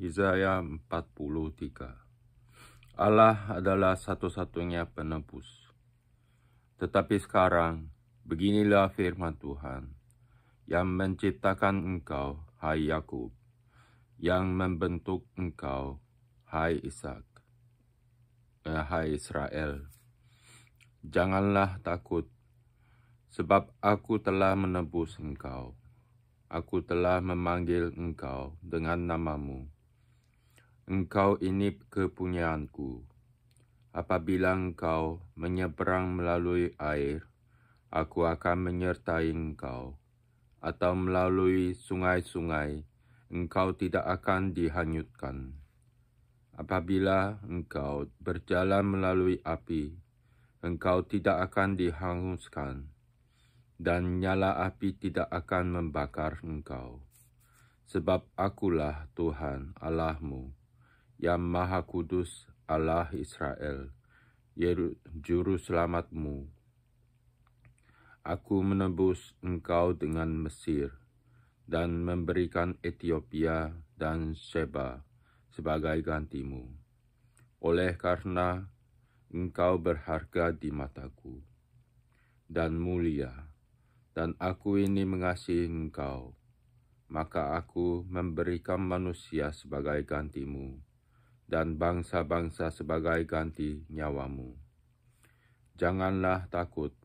Yesaya 43. Allah adalah satu-satunya penebus. Tetapi sekarang, beginilah firman Tuhan, yang menciptakan engkau, hai Yakub, yang membentuk engkau, hai Israel. Janganlah takut, sebab aku telah menebus engkau. Aku telah memanggil engkau dengan namamu. Engkau ini kepunyaanku. Apabila engkau menyeberang melalui air, aku akan menyertai engkau. Atau melalui sungai-sungai, engkau tidak akan dihanyutkan. Apabila engkau berjalan melalui api, engkau tidak akan dihanguskan, dan nyala api tidak akan membakar engkau. Sebab akulah Tuhan Allahmu, yang Maha Kudus, Allah Israel, Juru Selamatmu. Aku menebus engkau dengan Mesir, dan memberikan Ethiopia dan Sheba sebagai gantimu, oleh karena engkau berharga di mataku, dan mulia, dan aku ini mengasihi engkau, maka aku memberikan manusia sebagai gantimu, dan bangsa-bangsa sebagai ganti nyawamu. Janganlah takut,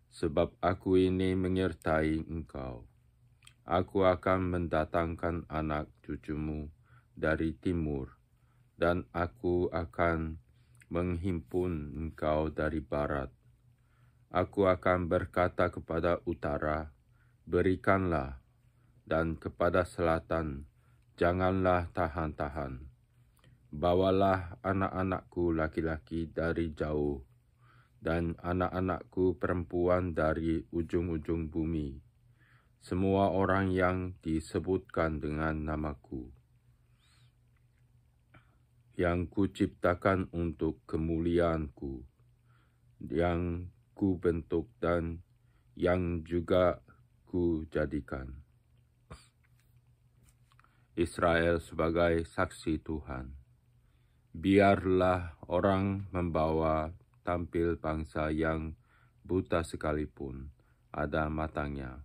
sebab aku ini menyertai engkau. Aku akan mendatangkan anak cucumu dari timur, dan aku akan menghimpun engkau dari barat. Aku akan berkata kepada utara, berikanlah, dan kepada selatan, janganlah tahan-tahan. Bawalah anak-anakku laki-laki dari jauh, dan anak-anakku perempuan dari ujung-ujung bumi, semua orang yang disebutkan dengan namaku, yang kuciptakan untuk kemuliaanku, yang kubentuk dan yang juga kujadikan. Israel sebagai saksi Tuhan. Biarlah orang membawa tampil bangsa yang buta sekalipun ada matanya,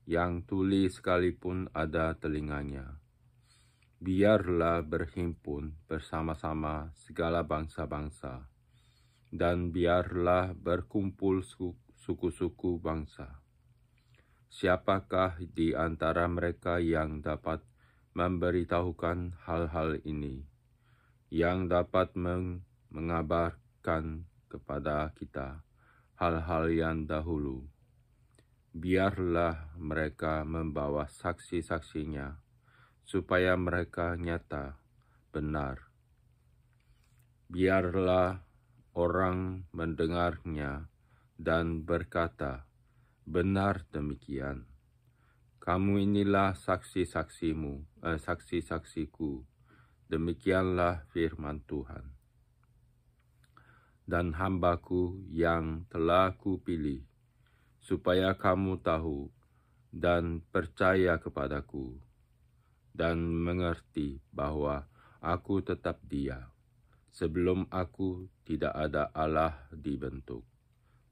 yang tuli sekalipun ada telinganya. Biarlah berhimpun bersama-sama segala bangsa-bangsa, dan biarlah berkumpul suku-suku bangsa. Siapakah di antara mereka yang dapat memberitahukan hal-hal ini, yang dapat mengabarkan kepada kita hal-hal yang dahulu? Biarlah mereka membawa saksi-saksinya, supaya mereka nyata, benar. Biarlah orang mendengarnya dan berkata, benar demikian. Kamu inilah saksi-saksiku. Demikianlah firman Tuhan. Dan hambaku yang telah kupilih, supaya kamu tahu dan percaya kepadaku, dan mengerti bahwa aku tetap Dia. Sebelum aku tidak ada Allah dibentuk,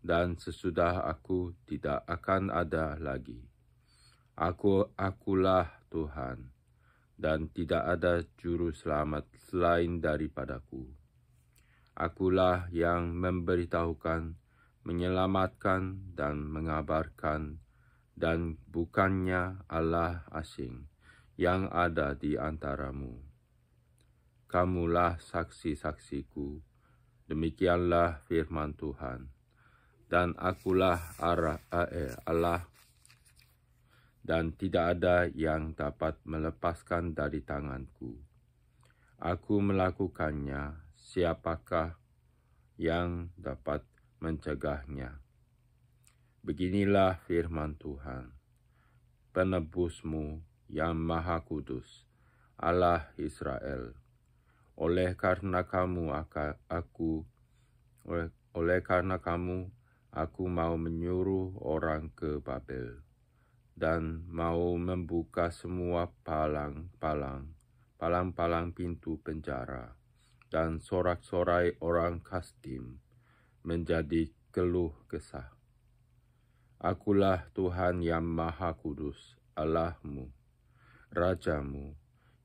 dan sesudah aku tidak akan ada lagi. Akulah Tuhan, dan tidak ada juru selamat selain daripadaku. Akulah yang memberitahukan, menyelamatkan, dan mengabarkan, dan bukannya Allah asing yang ada di antaramu. Kamulah saksi-saksiku, demikianlah firman Tuhan. Dan akulah Allah, dan tidak ada yang dapat melepaskan dari tanganku. Aku melakukannya, siapakah yang dapat mencegahnya? Beginilah firman Tuhan, penebusmu yang Maha Kudus, Allah Israel. Oleh karena kamu aku mau menyuruh orang ke Babel, dan mau membuka semua palang palang-palang pintu penjara, dan sorak-sorai orang Kasdim menjadi keluh kesah. Akulah Tuhan yang Maha Kudus, Allahmu, Rajamu,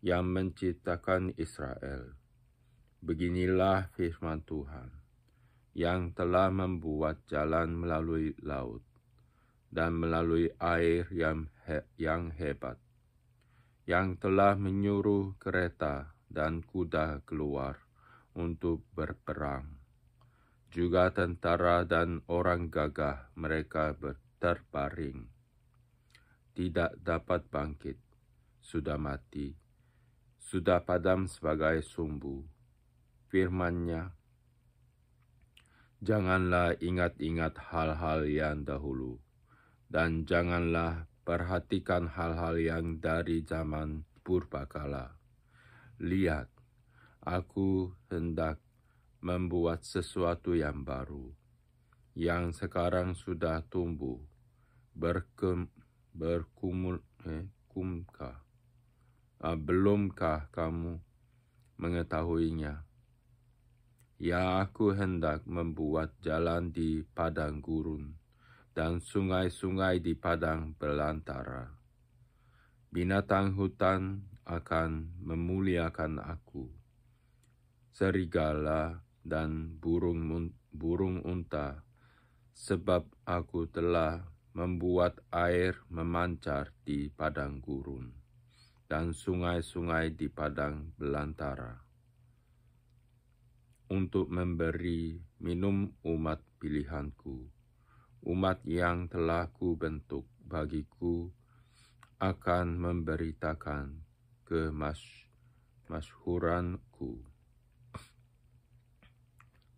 yang menciptakan Israel. Beginilah firman Tuhan, yang telah membuat jalan melalui laut dan melalui air yang hebat, yang telah menyuruh kereta dan kuda keluar untuk berperang. Juga tentara dan orang gagah mereka terbaring, tidak dapat bangkit, sudah mati, sudah padam sebagai sumbu. Firman-Nya, janganlah ingat-ingat hal-hal yang dahulu, dan janganlah perhatikan hal-hal yang dari zaman purbakala. Lihat, aku hendak membuat sesuatu yang baru, yang sekarang sudah tumbuh, berkumkah. Belumkah kamu mengetahuinya? Ya, aku hendak membuat jalan di padang gurun, dan sungai-sungai di padang belantara. Binatang hutan akan memuliakan aku, serigala dan burung unta, sebab aku telah membuat air memancar di padang gurun, dan sungai-sungai di padang belantara, untuk memberi minum umat pilihanku, umat yang telah kubentuk bagiku, akan memberitakan kemasyhuranku.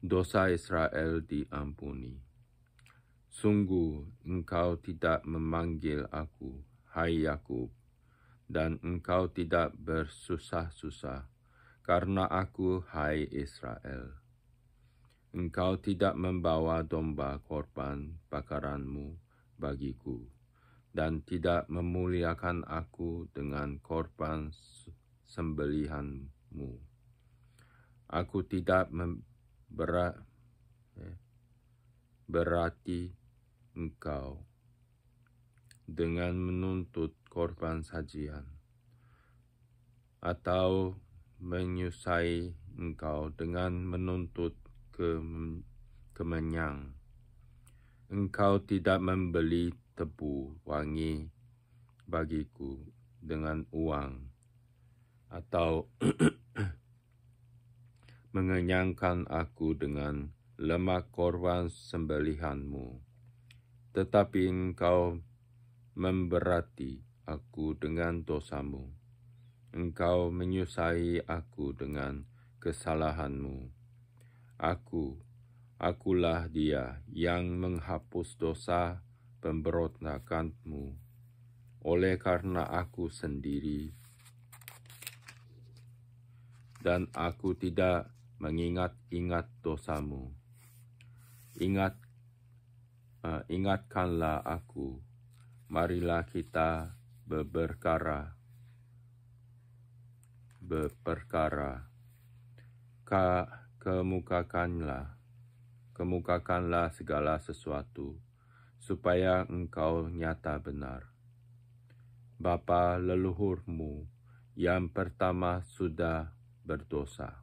Dosa Israel diampuni. Sungguh engkau tidak memanggil aku, hai Yakub, dan engkau tidak bersusah-susah karena aku, hai Israel. Engkau tidak membawa domba korban bakaranmu bagiku, dan tidak memuliakan aku dengan korban sembelihanmu. Aku tidak berarti engkau dengan menuntut korban sajian, atau menyusai engkau dengan menuntut kemenyan. Engkau tidak membeli tebu wangi bagiku dengan uang, atau mengenyangkan aku dengan lemak korban sembelihanmu. Tetapi engkau memberati aku dengan dosamu. Engkau menyusai aku dengan kesalahanmu. Akulah Dia yang menghapus dosa pemberontakanmu. Oleh karena aku sendiri, dan aku tidak mengingat-ingat dosamu. Ingatkanlah aku, marilah kita berperkara. Kemukakanlah segala sesuatu, supaya engkau nyata benar. Bapa leluhurmu yang pertama sudah berdosa,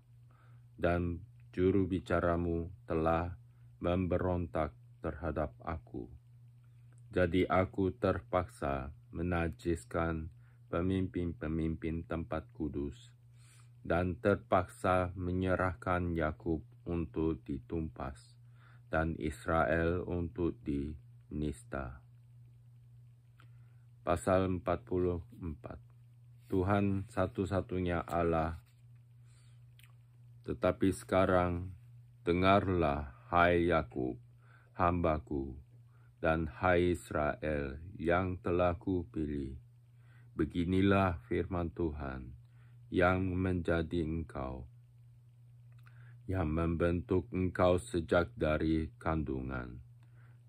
dan juru bicaramu telah memberontak terhadap aku. Jadi aku terpaksa menajiskan pemimpin-pemimpin tempat kudus, dan terpaksa menyerahkan Yakub untuk ditumpas, dan Israel untuk dinista. Pasal 44. Tuhan satu-satunya Allah. Tetapi sekarang dengarlah, hai Yakub, hambaku, dan hai Israel yang telah kupilih. Beginilah firman Tuhan, yang menjadi engkau, yang membentuk engkau sejak dari kandungan,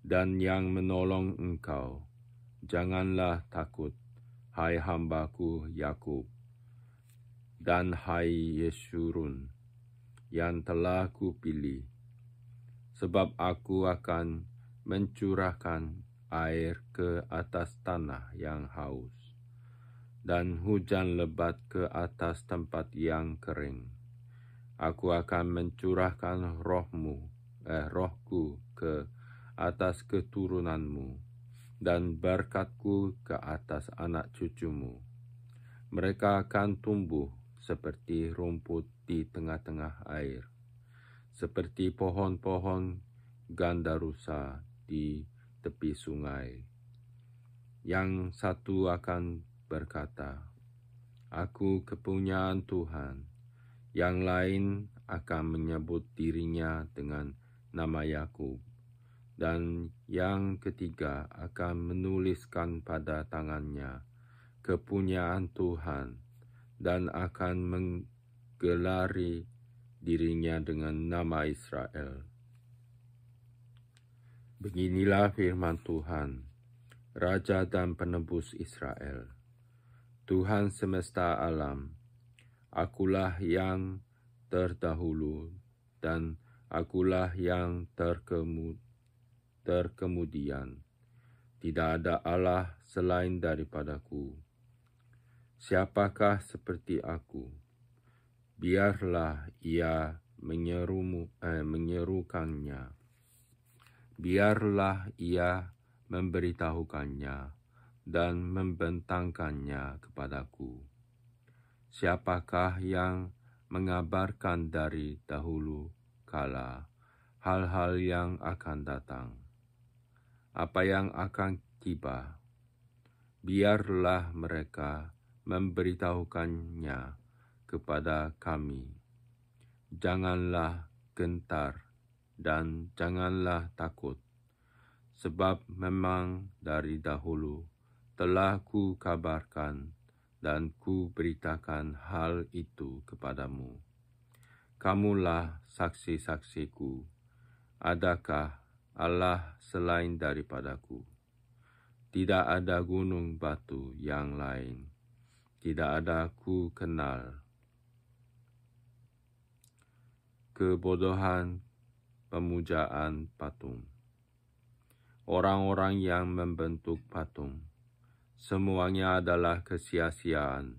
dan yang menolong engkau. Janganlah takut, hai hambaku Yakub, Dan hai Yeshurun yang telah kupilih, sebab aku akan mencurahkan air ke atas tanah yang haus, dan hujan lebat ke atas tempat yang kering. Aku akan mencurahkan rohku ke atas keturunanmu, dan berkatku ke atas anak cucumu. Mereka akan tumbuh seperti rumput di tengah-tengah air, seperti pohon-pohon gandarusa di tepi sungai. Yang satu akan berkata, "Aku kepunyaan Tuhan." Yang lain akan menyebut dirinya dengan nama Yakub, dan yang ketiga akan menuliskan pada tangannya kepunyaan Tuhan, dan akan menggelari dirinya dengan nama Israel. Beginilah firman Tuhan, Raja dan Penebus Israel. Tuhan semesta alam, akulah yang terdahulu dan akulah yang terkemudian. Tidak ada Allah selain daripadaku. Siapakah seperti aku? Biarlah ia menyerukannya. Biarlah ia memberitahukannya dan membentangkannya kepadaku. Siapakah yang mengabarkan dari dahulu kala hal-hal yang akan datang? Apa yang akan tiba? Biarlah mereka memberitahukannya kepada kami. Janganlah gentar dan janganlah takut, sebab memang dari dahulu telah ku kabarkan dan ku beritakan hal itu kepadamu. Kamulah saksi-saksiku. Adakah Allah selain daripadaku? Tidak ada gunung batu yang lain. Tidak ada ku kenal. Kebodohan pemujaan patung. Orang-orang yang membentuk patung, semuanya adalah kesia-siaan,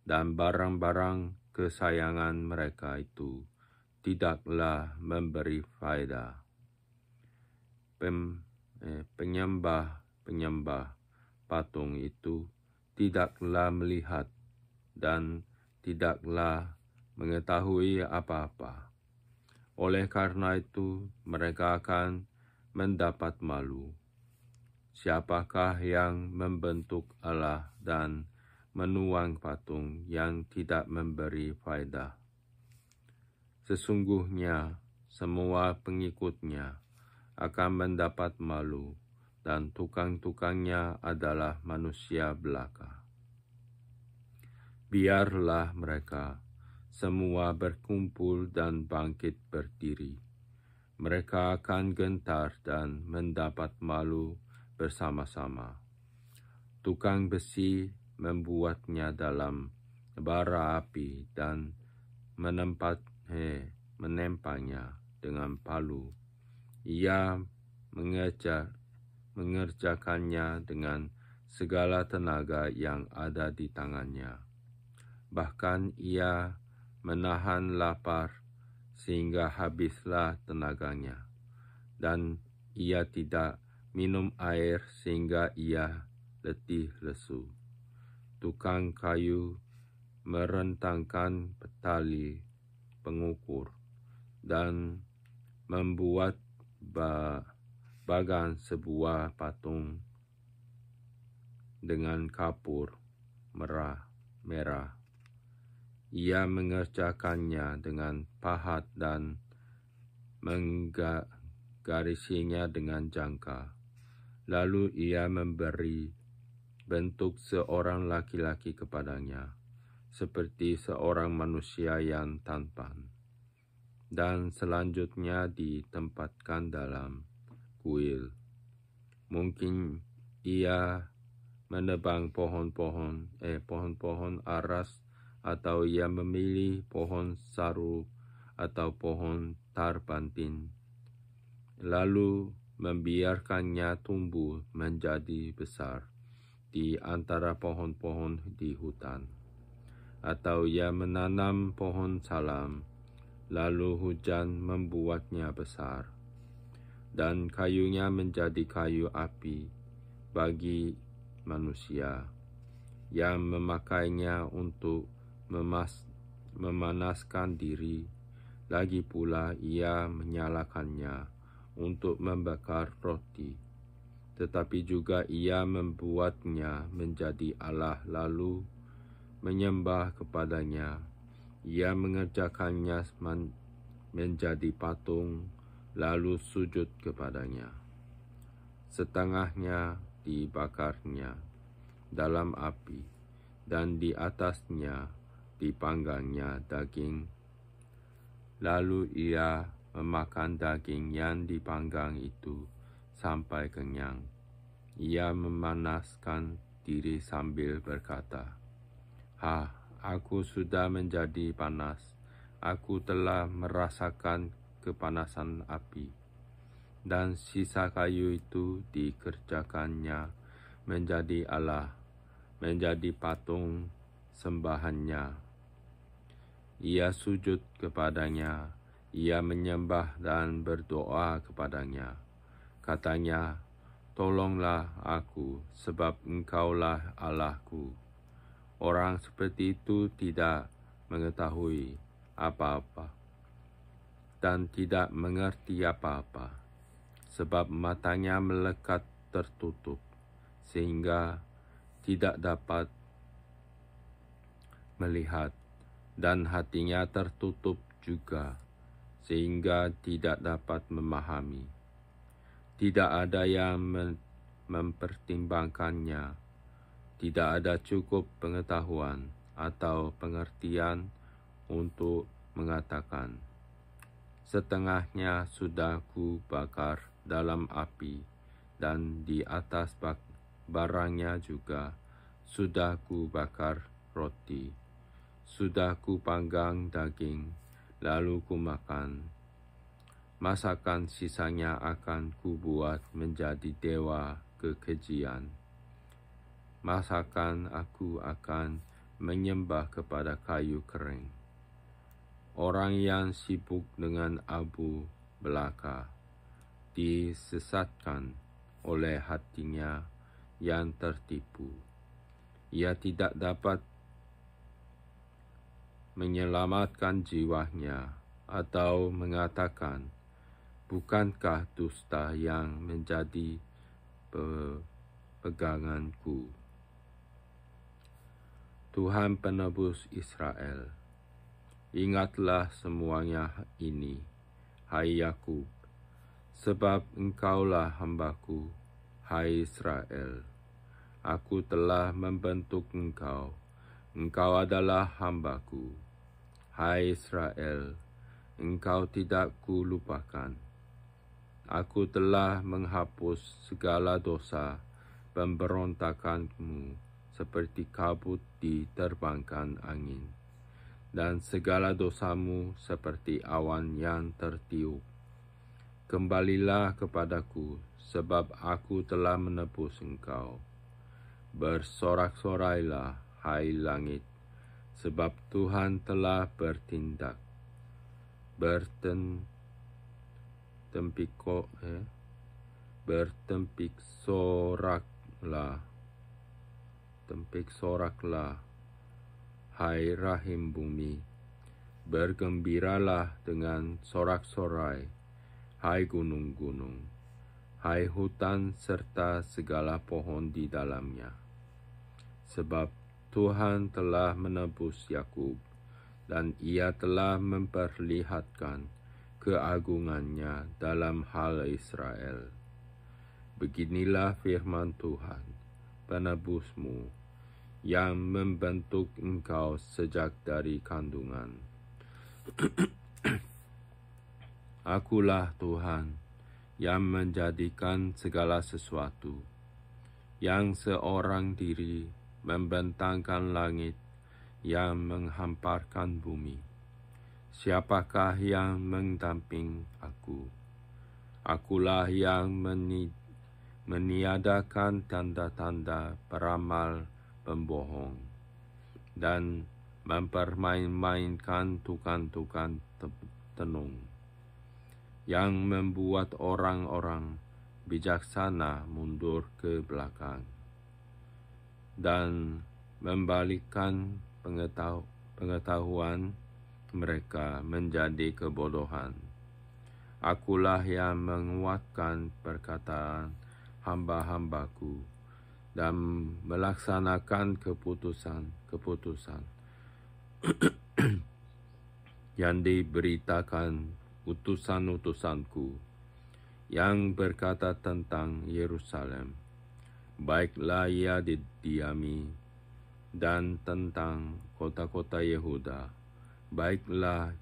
dan barang-barang kesayangan mereka itu tidaklah memberi faedah. Penyembah patung itu tidaklah melihat dan tidaklah mengetahui apa-apa. Oleh karena itu, mereka akan mendapat malu. Siapakah yang membentuk Allah dan menuang patung yang tidak memberi faedah? Sesungguhnya semua pengikutnya akan mendapat malu, dan tukang-tukangnya adalah manusia belaka. Biarlah mereka semua berkumpul dan bangkit berdiri. Mereka akan gentar dan mendapat malu bersama-sama. Tukang besi membuatnya dalam bara api dan menempanya dengan palu. Ia mengerjakannya dengan segala tenaga yang ada di tangannya. Bahkan ia menahan lapar sehingga habislah tenaganya, dan ia tidak minum air sehingga ia letih lesu. Tukang kayu merentangkan tali pengukur dan membuat bagan sebuah patung dengan kapur merah. Ia mengerjakannya dengan pahat dan menggarisinya dengan jangka. Lalu ia memberi bentuk seorang laki-laki kepadanya, seperti seorang manusia yang tampan. Dan selanjutnya ditempatkan dalam kuil. Mungkin ia menebang pohon-pohon aras atau ia memilih pohon saru atau pohon tarbantin, lalu membiarkannya tumbuh menjadi besar di antara pohon-pohon di hutan. Atau ia menanam pohon salam, lalu hujan membuatnya besar, dan kayunya menjadi kayu api bagi manusia yang memakainya untuk memanaskan diri. Lagi pula ia menyalakannya untuk membakar roti, tetapi juga ia membuatnya menjadi Allah lalu menyembah kepadanya. Ia mengerjakannya menjadi patung lalu sujud kepadanya. Setengahnya dibakarnya dalam api, dan di atasnya dipanggangnya daging. Lalu ia memakan daging yang dipanggang itu sampai kenyang. Ia memanaskan diri sambil berkata, aku sudah menjadi panas. Aku telah merasakan kepanasan api. Dan sisa kayu itu dikerjakannya menjadi Allah, menjadi patung sembahannya. Ia sujud kepadanya, ia menyembah dan berdoa kepadanya. Katanya, tolonglah aku, sebab Engkaulah Allahku. Orang seperti itu tidak mengetahui apa-apa dan tidak mengerti apa-apa, sebab matanya melekat tertutup, sehingga tidak dapat melihat, dan hatinya tertutup juga, sehingga tidak dapat memahami. Tidak ada yang mempertimbangkannya, tidak ada cukup pengetahuan atau pengertian untuk mengatakan, setengahnya sudah ku bakar dalam api, dan di atas barangnya juga sudah ku bakar roti. Sudah ku panggang daging, lalu ku makan. Masakan sisanya akan ku buat menjadi dewa kekejian. Masakan aku akan menyembah kepada kayu kering. Orang yang sibuk dengan abu belaka disesatkan oleh hatinya yang tertipu. Ia tidak dapat menyelamatkan jiwanya atau mengatakan, bukankah dusta yang menjadi peganganku? Tuhan penebus Israel, ingatlah semuanya ini, hai Yakub, sebab Engkaulah hambaku, hai Israel. Aku telah membentuk engkau, engkau adalah hambaku. Hai Israel, engkau tidak kulupakan. Aku telah menghapus segala dosa pemberontakanmu seperti kabut diterbangkan angin, dan segala dosamu seperti awan yang tertiup. Kembalilah kepadaku, sebab aku telah menebus engkau. Bersorak-sorailah, hai langit, sebab Tuhan telah bertindak. Bertempik soraklah, hai rahim bumi. Bergembiralah dengan sorak-sorai, hai gunung-gunung, hai hutan serta segala pohon di dalamnya. Sebab Tuhan telah menebus Yakub, dan ia telah memperlihatkan keagungannya dalam hal Israel. Beginilah firman Tuhan, penebusmu, yang membentuk engkau sejak dari kandungan. Akulah Tuhan, yang menjadikan segala sesuatu, yang seorang diri membentangkan langit, yang menghamparkan bumi? Siapakah yang mendamping aku? Akulah yang meniadakan tanda-tanda peramal pembohong dan mempermain-mainkan tukang-tukang tenung, yang membuat orang-orang bijaksana mundur ke belakang dan membalikkan pengetahuan mereka menjadi kebodohan. Akulah yang menguatkan perkataan hamba-hambaku dan melaksanakan keputusan yang diberitakan utusan-utusanku, yang berkata tentang Yerusalem, baiklah ia didiami, dan tentang kota-kota Yehuda, baiklah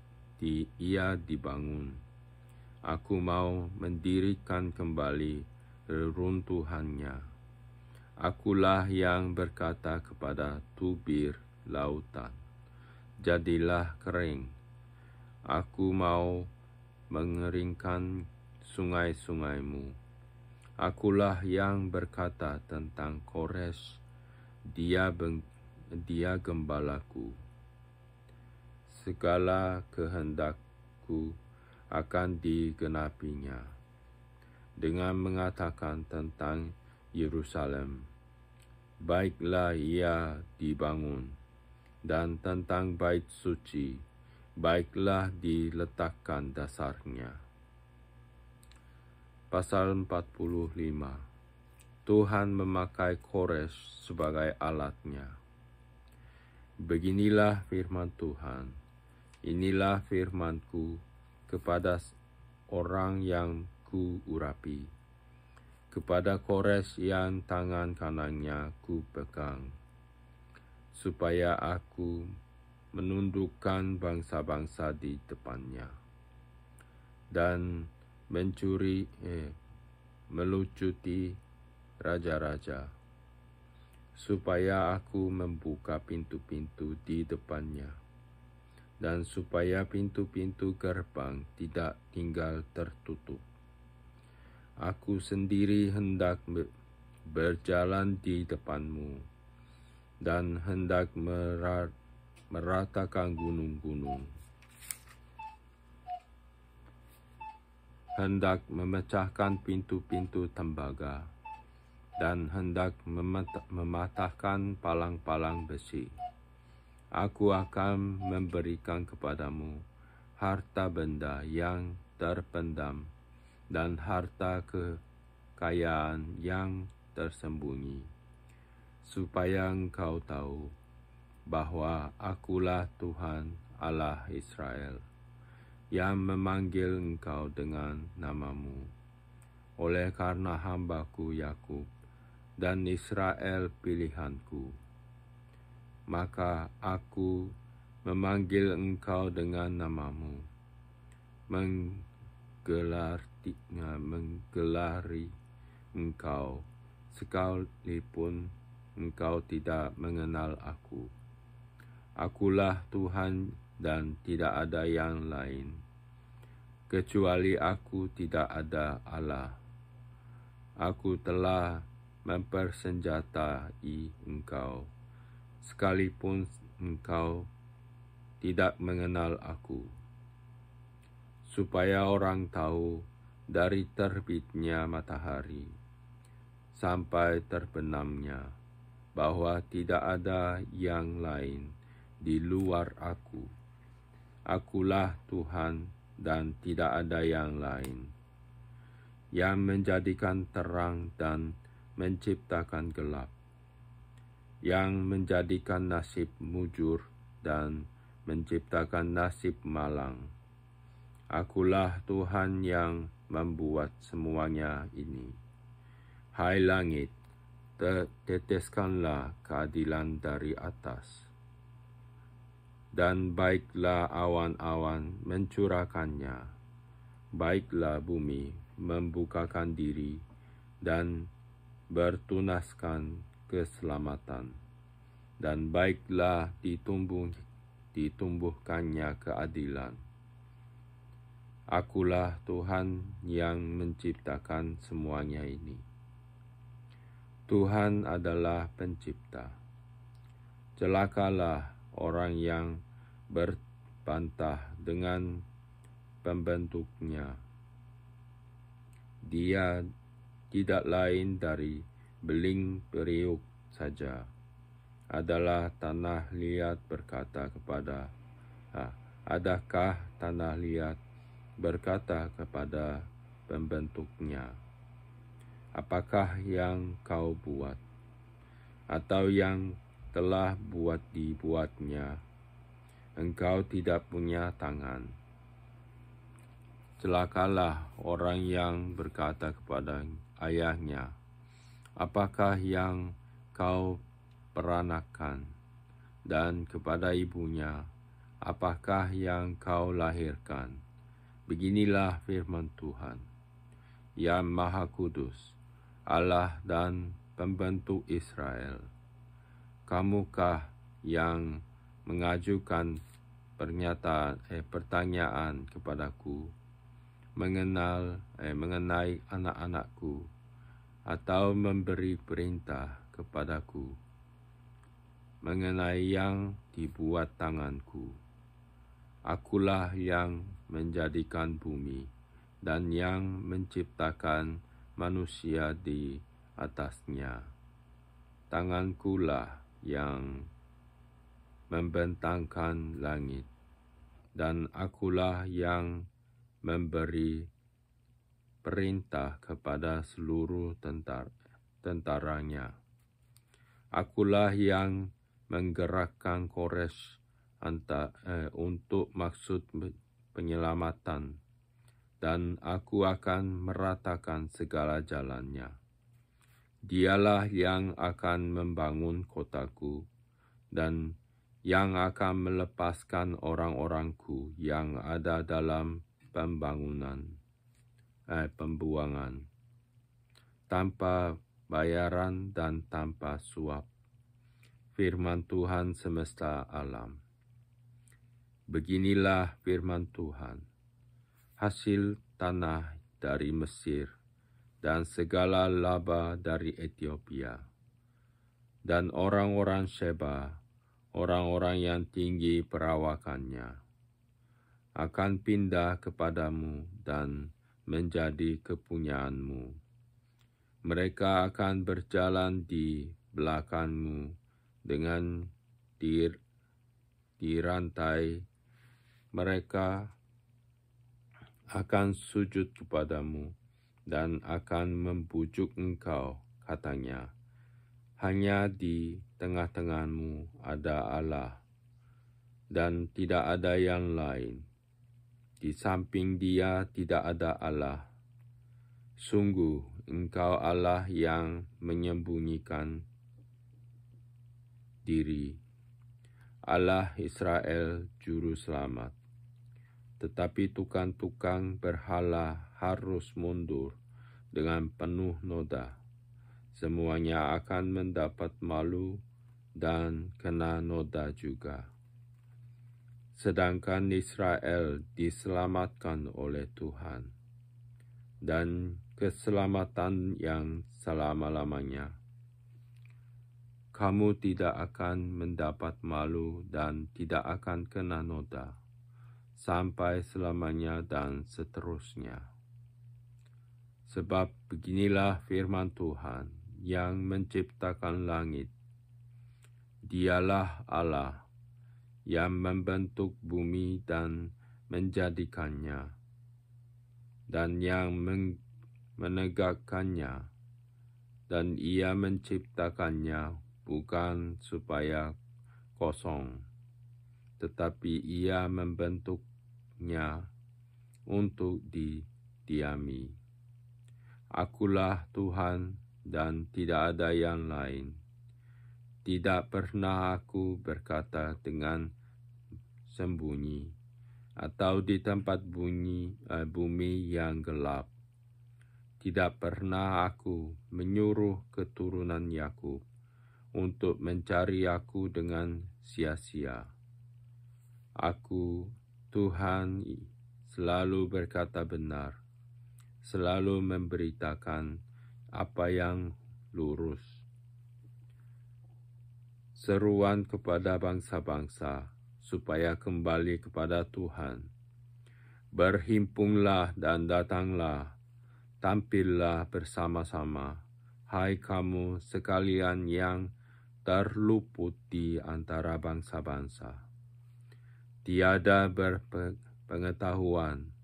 ia dibangun. Aku mau mendirikan kembali reruntuhannya. Akulah yang berkata kepada tubir lautan, jadilah kering. Aku mau mengeringkan sungai-sungaimu. Akulah yang berkata tentang Kores, dia gembalaku. Segala kehendakku akan digenapinya, dengan mengatakan tentang Yerusalem, baiklah ia dibangun, dan tentang bait suci, baiklah diletakkan dasarnya. Pasal 45. Tuhan memakai Kores sebagai alatnya. Beginilah firman Tuhan, inilah firmanku kepada orang yang ku-urapi, kepada Kores yang tangan kanannya ku pegang, supaya aku menundukkan bangsa-bangsa di depannya, dan melucuti raja-raja, supaya aku membuka pintu-pintu di depannya, dan supaya pintu-pintu gerbang tidak tinggal tertutup. Aku sendiri hendak berjalan di depanmu, dan hendak meratakan gunung-gunung, hendak memecahkan pintu-pintu tembaga, dan hendak mematahkan palang-palang besi. Aku akan memberikan kepadamu harta benda yang terpendam dan harta kekayaan yang tersembunyi, supaya engkau tahu bahwa akulah Tuhan Allah Israel, yang memanggil engkau dengan namamu, oleh karena hambaku Yakub dan Israel pilihanku. Maka aku memanggil engkau dengan namamu, menggelari engkau, sekalipun engkau tidak mengenal aku. Akulah Tuhan dan tidak ada yang lain. Kecuali aku tidak ada Allah. Aku telah mempersenjatai engkau, sekalipun engkau tidak mengenal aku, supaya orang tahu dari terbitnya matahari sampai terbenamnya, bahwa tidak ada yang lain di luar aku. Akulah Tuhan dan tidak ada yang lain, yang menjadikan terang dan menciptakan gelap, yang menjadikan nasib mujur dan menciptakan nasib malang. Akulah Tuhan yang membuat semuanya ini. Hai langit, teteskanlah keadilan dari atas, dan baiklah awan-awan mencurahkannya. Baiklah bumi membukakan diri dan bertunaskan keselamatan. dan baiklah ditumbuhkannya keadilan. Akulah Tuhan yang menciptakan semuanya ini. Tuhan adalah pencipta. Celakalah orang yang berbantah dengan pembentuknya. Dia tidak lain dari beling periuk saja. Adalah tanah liat berkata kepada, adakah tanah liat berkata kepada pembentuknya, apakah yang kau buat, atau yang telah dibuatnya, engkau tidak punya tangan. Celakalah orang yang berkata kepada ayahnya, apakah yang kau peranakan, dan kepada ibunya, apakah yang kau lahirkan. Beginilah firman Tuhan, yang Maha Kudus, Allah dan Pembentuk Israel. Kamukah yang mengajukan pertanyaan kepadaku mengenai anak-anakku, atau memberi perintah kepadaku mengenai yang dibuat tanganku? Akulah yang menjadikan bumi dan yang menciptakan manusia di atasnya. Tangankulah yang membentangkan langit, dan akulah yang memberi perintah kepada seluruh tentaranya. Akulah yang menggerakkan Kores untuk maksud penyelamatan, dan aku akan meratakan segala jalannya. Dialah yang akan membangun kotaku, dan yang akan melepaskan orang-orangku yang ada dalam pembuangan, tanpa bayaran dan tanpa suap. Firman Tuhan semesta alam. Beginilah firman Tuhan, hasil tanah dari Mesir, dan segala laba dari Ethiopia, dan orang-orang Sheba, orang-orang yang tinggi perawakannya, akan pindah kepadamu dan menjadi kepunyaanmu. Mereka akan berjalan di belakangmu dengan dirantai. Mereka akan sujud kepadamu dan akan membujuk engkau, katanya, hanya di tengah-tengahmu ada Allah, dan tidak ada yang lain. Di samping Dia tidak ada Allah. Sungguh engkau Allah yang menyembunyikan diri, Allah Israel Juru Selamat. Tetapi tukang-tukang berhala harus mundur dengan penuh noda. Semuanya akan mendapat malu dan kena noda juga. Sedangkan Israel diselamatkan oleh Tuhan, dan keselamatan yang selama-lamanya. Kamu tidak akan mendapat malu dan tidak akan kena noda sampai selamanya dan seterusnya. Sebab beginilah firman Tuhan yang menciptakan langit. Dialah Allah yang membentuk bumi dan menjadikannya, dan yang menegakkannya, dan Ia menciptakannya bukan supaya kosong, tetapi Ia membentuknya untuk didiami. Akulah Tuhan dan tidak ada yang lain. Tidak pernah aku berkata dengan sembunyi, atau di tempat bumi yang gelap. Tidak pernah aku menyuruh keturunan Yakub untuk mencari aku dengan sia-sia. Aku, Tuhan, selalu berkata benar, selalu memberitakan apa yang lurus. Seruan kepada bangsa-bangsa supaya kembali kepada Tuhan. Berhimpunglah dan datanglah, tampillah bersama-sama, hai kamu sekalian yang terluput di antara bangsa-bangsa. Tiada berpengetahuan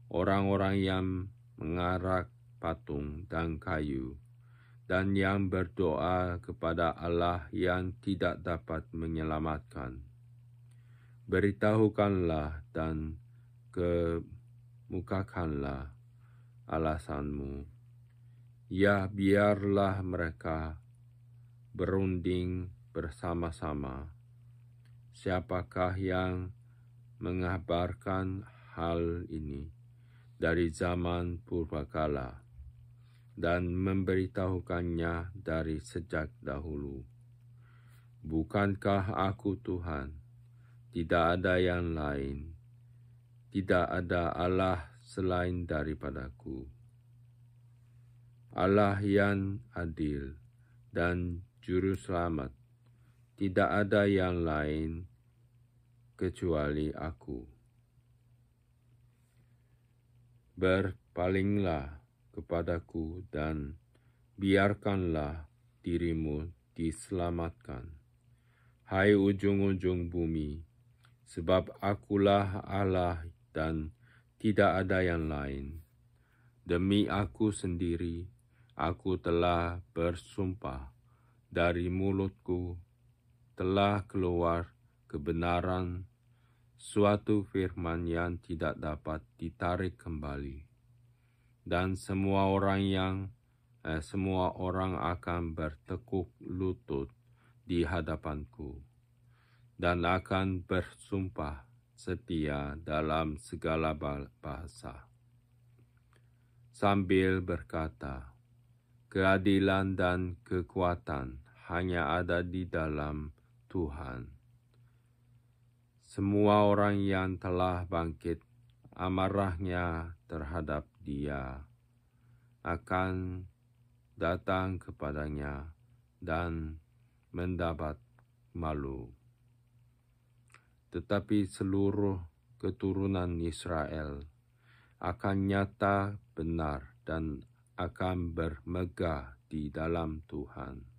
orang-orang yang mengarak patung dan kayu, dan yang berdoa kepada Allah yang tidak dapat menyelamatkan. Beritahukanlah dan kemukakanlah alasanmu. Ya, biarlah mereka berunding bersama-sama. Siapakah yang mengabarkan hal ini dari zaman purbakala dan memberitahukannya dari sejak dahulu? Bukankah aku Tuhan? Tidak ada yang lain. Tidak ada Allah selain daripadaku. Allah yang adil dan juru selamat. Tidak ada yang lain kecuali aku. Berpalinglah kepadaku dan biarkanlah dirimu diselamatkan. Hai ujung-ujung bumi, sebab akulah Allah dan tidak ada yang lain. Demi aku sendiri, aku telah bersumpah, dari mulutku telah keluar kebenaran, suatu firman yang tidak dapat ditarik kembali. Dan semua orang akan bertekuk lutut di hadapanku, dan akan bersumpah setia dalam segala bahasa, sambil berkata, keadilan dan kekuatan hanya ada di dalam Tuhan. Semua orang yang telah bangkit amarahnya terhadap Dia akan datang kepadanya dan mendapat malu. Tetapi seluruh keturunan Israel akan nyata benar dan akan bermegah di dalam Tuhan.